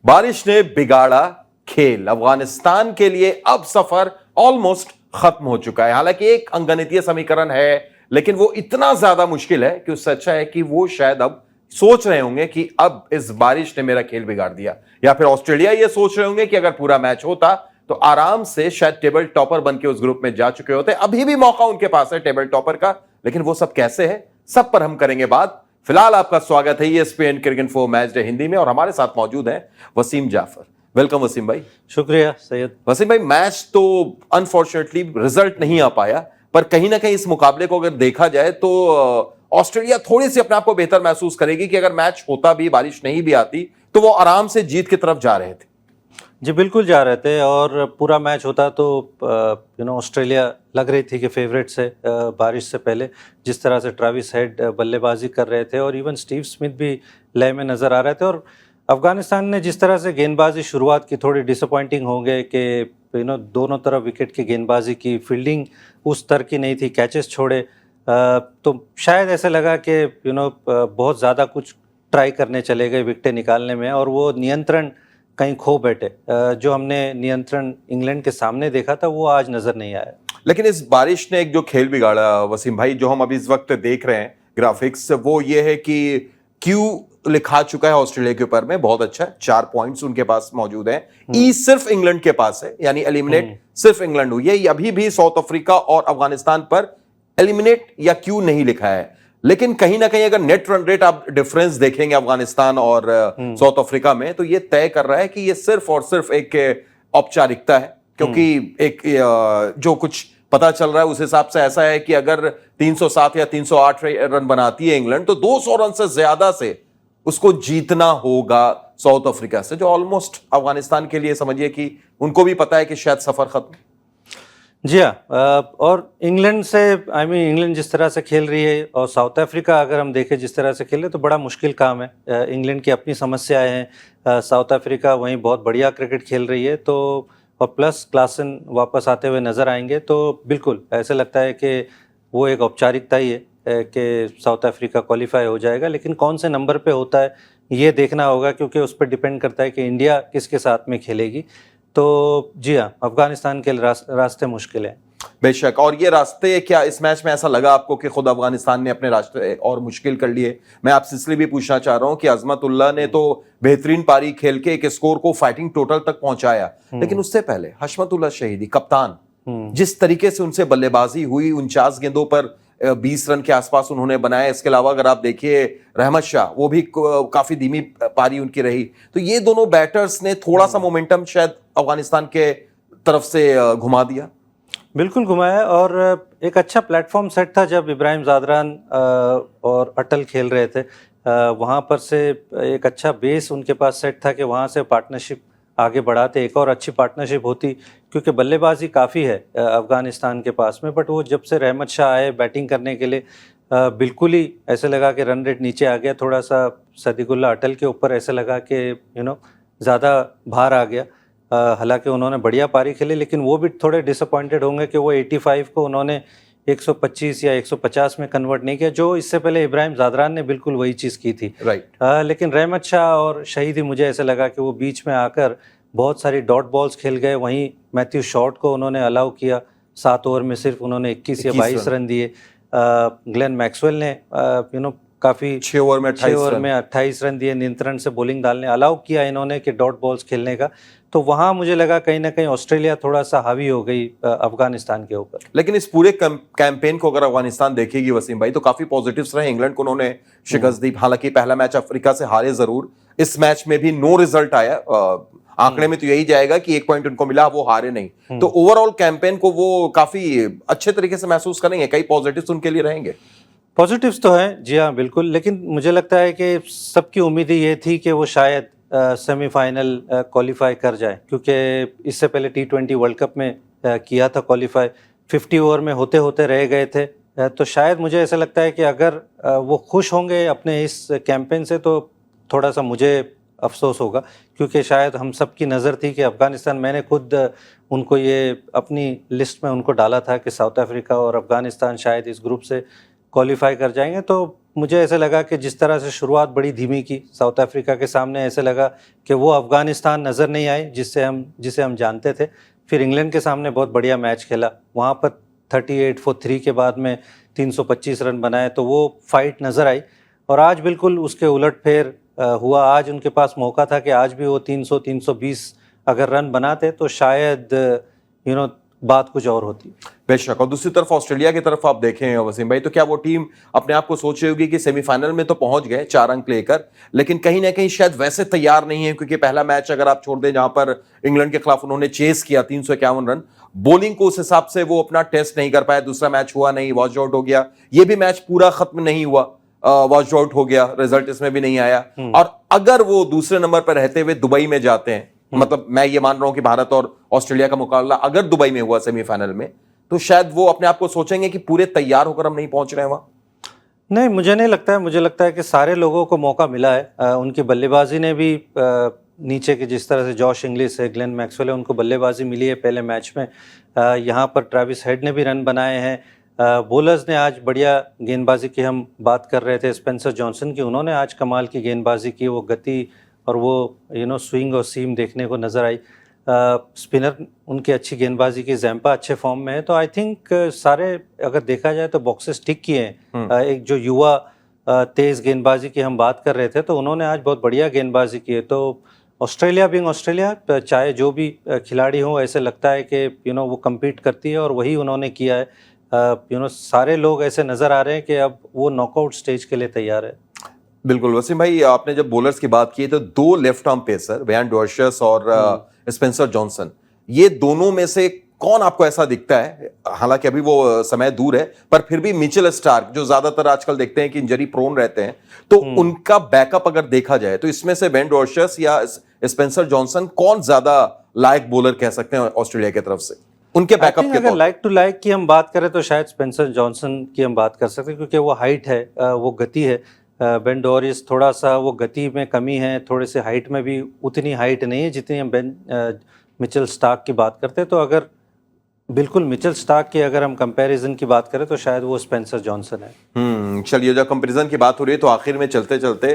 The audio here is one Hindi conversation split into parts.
बारिश ने बिगाड़ा खेल। अफगानिस्तान के लिए अब सफर ऑलमोस्ट खत्म हो चुका है। हालांकि एक अंकगणितीय समीकरण है, लेकिन वो इतना ज्यादा मुश्किल है कि उससे अच्छा है कि वो शायद अब सोच रहे होंगे कि अब इस बारिश ने मेरा खेल बिगाड़ दिया, या फिर ऑस्ट्रेलिया ये सोच रहे होंगे कि अगर पूरा मैच होता तो आराम से शायद टेबल टॉपर बन के उस ग्रुप में जा चुके होते। अभी भी मौका उनके पास है टेबल टॉपर का, लेकिन वो सब कैसे है, सब पर हम करेंगे बात। फिलहाल आपका स्वागत है ESPN cricket info match day Hindi में, और हमारे साथ मौजूद हैं वसीम जाफर। वेलकम वसीम भाई। शुक्रिया सैयद। वसीम भाई, मैच तो अनफॉर्चुनेटली रिजल्ट नहीं आ पाया, पर कहीं ना कहीं इस मुकाबले को अगर देखा जाए तो ऑस्ट्रेलिया थोड़ी सी अपने आप को बेहतर महसूस करेगी कि अगर मैच होता भी, बारिश नहीं भी आती, तो वो आराम से जीत की तरफ जा रहे थे। जी बिल्कुल जा रहे थे, और पूरा मैच होता तो ऑस्ट्रेलिया लग रही थी कि फेवरेट से बारिश से पहले जिस तरह से ट्रेविस हेड बल्लेबाजी कर रहे थे और इवन स्टीव स्मिथ भी लय में नज़र आ रहे थे। और अफगानिस्तान ने जिस तरह से गेंदबाजी शुरुआत की, थोड़ी डिसअपॉइंटिंग हो गए कि दोनों तरफ विकेट की गेंदबाजी की, फील्डिंग उस स्तर की नहीं थी, कैचेस छोड़े, तो शायद ऐसे लगा कि बहुत ज़्यादा कुछ ट्राई करने चले गए विकेटें निकालने में, और वो नियंत्रण कहीं खो बैठे। जो हमने नियंत्रण इंग्लैंड के सामने देखा था वो आज नजर नहीं आया। लेकिन इस बारिश ने एक जो खेल बिगाड़ा वसीम भाई, जो हम अभी इस वक्त देख रहे हैं ग्राफिक्स, वो ये है कि क्यू लिखा चुका है ऑस्ट्रेलिया के ऊपर में, बहुत अच्छा है, 4 पॉइंट्स उनके पास मौजूद हैं। ई सिर्फ इंग्लैंड के पास है, यानी एलिमिनेट सिर्फ इंग्लैंड हुई है। अभी भी साउथ अफ्रीका और अफगानिस्तान पर एलिमिनेट या क्यू नहीं लिखा है। लेकिन कहीं ना कहीं अगर नेट रन रेट आप डिफरेंस देखेंगे अफगानिस्तान और साउथ अफ्रीका में, तो ये तय कर रहा है कि ये सिर्फ और सिर्फ एक औपचारिकता है, क्योंकि एक जो कुछ पता चल रहा है उस हिसाब से ऐसा है कि अगर 307 या 308 रन बनाती है इंग्लैंड, तो 200 रन से ज्यादा से उसको जीतना होगा साउथ अफ्रीका से, जो ऑलमोस्ट अफगानिस्तान के लिए समझिए कि उनको भी पता है कि शायद सफर खत्म। जी हाँ, और इंग्लैंड से इंग्लैंड जिस तरह से खेल रही है, और साउथ अफ्रीका अगर हम देखें जिस तरह से खेल रहे, तो बड़ा मुश्किल काम है। इंग्लैंड की अपनी समस्याएं हैं, साउथ अफ्रीका वहीं बहुत बढ़िया क्रिकेट खेल रही है, तो और प्लस क्लासन वापस आते हुए नज़र आएंगे, तो बिल्कुल ऐसे लगता है कि वो एक औपचारिकता ही है कि साउथ अफ्रीका क्वालिफाई हो जाएगा। लेकिन कौन से नंबर पे होता है ये देखना होगा, क्योंकि उस पर डिपेंड करता है कि इंडिया किसके साथ में खेलेगी। तो जी हाँ, अफगानिस्तान के रास्ते मुश्किल हैं बेशक। और ये रास्ते क्या इस मैच में ऐसा लगा आपको कि खुद अफगानिस्तान ने अपने रास्ते और मुश्किल कर लिए? मैं आपसे इसलिए भी पूछना चाह रहा हूं कि अजमतुल्लाह ने तो बेहतरीन पारी खेल के एक स्कोर को फाइटिंग टोटल तक पहुंचाया, लेकिन उससे पहले हशमतुल्लाह शहीदी कप्तान, जिस तरीके से उनसे बल्लेबाजी हुई, 49 गेंदों पर 20 रन के आसपास उन्होंने बनाया। इसके अलावा अगर आप देखिए रहमत शाह, वो भी काफी धीमी पारी उनकी रही। तो ये दोनों बैटर्स ने थोड़ा सा मोमेंटम शायद अफगानिस्तान के तरफ से घुमा दिया। बिल्कुल घुमाया, और एक अच्छा प्लेटफॉर्म सेट था जब इब्राहिम ज़ादरान और अटल खेल रहे थे। वहाँ पर से एक अच्छा बेस उनके पास सेट था कि वहाँ से पार्टनरशिप आगे बढ़ाते, एक और अच्छी पार्टनरशिप होती, क्योंकि बल्लेबाजी काफ़ी है अफ़गानिस्तान के पास में। बट वो जब से रहमत शाह आए बैटिंग करने के लिए, बिल्कुल ही ऐसे लगा कि रन रेट नीचे आ गया। थोड़ा सा सदीकुल्ला अटल के ऊपर ऐसे लगा कि ज़्यादा भार आ गया। हालांकि उन्होंने बढ़िया पारी खेली, लेकिन वो भी थोड़े डिसअपॉइंटेड होंगे कि वो 85 को उन्होंने 125 या 150 में कन्वर्ट नहीं किया, जो इससे पहले इब्राहिम ज़ादरान ने बिल्कुल वही चीज़ की थी। राइट। लेकिन रहमत शाह और शहीदी, मुझे ऐसा लगा कि वो बीच में आकर बहुत सारी डॉट बॉल्स खेल गए। वहीं मैथ्यू शॉर्ट को उन्होंने अलाउ किया, 7 ओवर में सिर्फ उन्होंने 21 या 22 रन दिए। ग्लेन मैक्सवेल ने काफ़ी 6 ओवर में 28 रन दिए, नियंत्रण से बॉलिंग डालने अलाउ किया इन्होंने कि डॉट बॉल्स खेलने का। तो वहाँ मुझे लगा कहीं ना कहीं ऑस्ट्रेलिया थोड़ा सा हावी हो गई अफगानिस्तान के ऊपर। लेकिन इस पूरे कैंपेन को अगर अफगानिस्तान देखेगी वसीम भाई, तो काफी पॉजिटिव्स रहे। इंग्लैंड को उन्होंने शिकस्त दी, हालांकि पहला मैच अफ्रीका से हारे जरूर, इस मैच में भी नो रिजल्ट आया। आंकड़े में तो यही जाएगा कि 1 पॉइंट उनको मिला, वो हारे नहीं। तो ओवरऑल कैंपेन को वो काफी अच्छे तरीके से महसूस करेंगे, कई पॉजिटिव्स उनके लिए रहेंगे। पॉजिटिव्स तो हैं, जी हाँ बिल्कुल। लेकिन मुझे लगता है कि सबकी उम्मीद ये थी कि वो शायद सेमीफाइनल क्वालिफाई कर जाए, क्योंकि इससे पहले T20 वर्ल्ड कप में किया था क्वालिफाई, 50 ओवर में होते होते रह गए थे। तो शायद मुझे ऐसा लगता है कि अगर वो खुश होंगे अपने इस कैंपेन से, तो थोड़ा सा मुझे अफसोस होगा, क्योंकि शायद हम सब की नज़र थी कि अफ़गानिस्तान, मैंने खुद उनको ये अपनी लिस्ट में उनको डाला था कि साउथ अफ्रीका और अफ़गानिस्तान शायद इस ग्रुप से क्वालिफाई कर जाएंगे। तो मुझे ऐसा लगा कि जिस तरह से शुरुआत बड़ी धीमी की साउथ अफ्रीका के सामने, ऐसे लगा कि वो अफगानिस्तान नज़र नहीं आए जिसे हम जानते थे। फिर इंग्लैंड के सामने बहुत बढ़िया मैच खेला, वहाँ पर 38 फॉर 3 के बाद में 325 रन बनाए, तो वो फाइट नज़र आई। और आज बिल्कुल उसके उलटफेर हुआ। आज उनके पास मौका था कि आज भी वो 300-320 अगर रन बनाते तो शायद बात कुछ और होती। बेशक। और दूसरी तरफ ऑस्ट्रेलिया की तरफ आप देखें वसीम भाई, तो क्या वो टीम अपने आप को सोच रही होगी कि सेमीफाइनल में तो पहुंच गए 4 अंक लेकर, लेकिन कहीं ना कहीं शायद वैसे तैयार नहीं है, क्योंकि पहला मैच अगर आप छोड़ दें जहां पर इंग्लैंड के खिलाफ उन्होंने चेस किया 351 रन, बॉलिंग को उस हिसाब से वो अपना टेस्ट नहीं कर पाए। दूसरा मैच हुआ नहीं, वॉच आउट हो गया। ये भी मैच पूरा खत्म नहीं हुआ, वॉच आउट हो गया, रिजल्ट इसमें भी नहीं आया। और अगर वो दूसरे नंबर पर रहते हुए दुबई में जाते हैं, मतलब मैं ये मान रहा हूं कि भारत और ऑस्ट्रेलिया का मुकाबला अगर दुबई में हुआ सेमीफाइनल में, तो शायद वो अपने आप को सोचेंगे कि पूरे तैयार होकर हम नहीं पहुंच रहे हैं वहां। नहीं, मुझे नहीं लगता है। मुझे लगता है कि सारे लोगों को मौका मिला है। उनकी बल्लेबाजी ने भी नीचे के जिस तरह से जॉश इंग्लिश है, ग्लेन मैक्सवेल है, उनको बल्लेबाजी मिली है पहले मैच में। यहाँ पर ट्रेविस हेड ने भी रन बनाए हैं। बॉलर्स ने आज बढ़िया गेंदबाजी की, हम बात कर रहे थे स्पेंसर जॉनसन की, उन्होंने आज कमाल की गेंदबाजी की। वो गति और वो स्विंग और सीम देखने को नज़र आई। स्पिनर उनकी अच्छी गेंदबाजी की, जैम्पा अच्छे फॉर्म में है। तो आई थिंक सारे अगर देखा जाए तो बॉक्सेस टिक किए हैं। एक जो युवा तेज़ गेंदबाजी की हम बात कर रहे थे, तो उन्होंने आज बहुत बढ़िया गेंदबाजी की है। तो ऑस्ट्रेलिया बिंग ऑस्ट्रेलिया, चाहे जो भी खिलाड़ी हो, ऐसे लगता है कि वो कम्पीट करती है, और वही उन्होंने किया है। सारे लोग ऐसे नज़र आ रहे हैं कि अब वो नॉकआउट स्टेज के लिए तैयार है। बिल्कुल वसीम भाई, आपने जब बॉलर्स की बात की तो 2 लेफ्ट आर्म पेसर वैन डॉर्शस और स्पेंसर जॉनसन, ये दोनों में से कौन आपको ऐसा दिखता है, हालांकि अभी वो समय दूर है, पर फिर भी मिचेल स्टार्क जो ज्यादातर आजकल देखते हैं कि इंजरी प्रोन रहते हैं, तो उनका बैकअप अगर देखा जाए तो इसमें से वैन डॉर्शस या स्पेंसर जॉनसन कौन ज्यादा लायक बॉलर कह सकते हैं ऑस्ट्रेलिया की तरफ से, उनके बैकअप के अगर लाइक टू लाइक की हम बात करें तो शायद स्पेंसर जॉनसन की हम बात कर सकते हैं, क्योंकि वो हाइट है, वो गति है। बेन डोरिस थोड़ा सा वो गति में कमी है, थोड़े से हाइट में भी उतनी हाइट नहीं है जितनी हम मिचेल स्टार्क की बात करते हैं। तो अगर बिल्कुल मिचेल स्टार्क की अगर हम कंपैरिजन की बात करें तो शायद वो स्पेंसर जॉनसन है। चलिए, जब कंपैरिजन की बात हो रही है तो आखिर में चलते चलते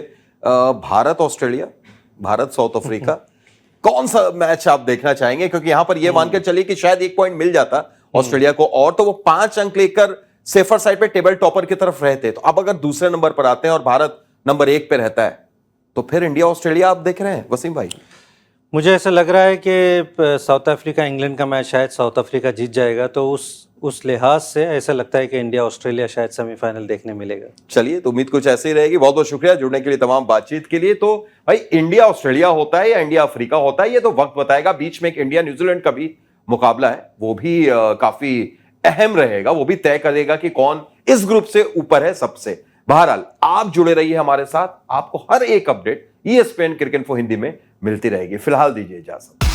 Bharat Australia, Bharat south Africa, कौन सा मैच आप देखना चाहेंगे? क्योंकि यहां पर यह मानकर चलिए कि शायद 1 पॉइंट मिल जाता ऑस्ट्रेलिया को, और तो वो 5 अंक लेकर सेफर साइड पे टेबल टॉपर की तरफ रहते। तो अब अगर दूसरे नंबर पर आते हैं और भारत नंबर 1 पे रहता है, तो फिर इंडिया ऑस्ट्रेलिया आप देख रहे हैं वसीम भाई? मुझे ऐसा लग रहा है कि साउथ अफ्रीका इंग्लैंड का मैच शायद साउथ अफ्रीका जीत जाएगा, तो उस लिहाज से ऐसा लगता है कि इंडिया ऑस्ट्रेलिया शायद सेमीफाइनल देखने मिलेगा। चलिए, तो उम्मीद कुछ ऐसी ही रहेगी। बहुत बहुत शुक्रिया जुड़ने के लिए, तमाम बातचीत के लिए। तो भाई, इंडिया ऑस्ट्रेलिया होता है या इंडिया अफ्रीका होता है, ये तो वक्त बताएगा। बीच में एक इंडिया न्यूजीलैंड का भी मुकाबला है, वो भी काफी अहम रहेगा, वो भी तय करेगा कि कौन इस ग्रुप से ऊपर है सबसे। बहरहाल, आप जुड़े रहिए हमारे साथ, आपको हर एक update ESPN cricket info Hindi में मिलती रहेगी। फिलहाल दीजिए इजाजत।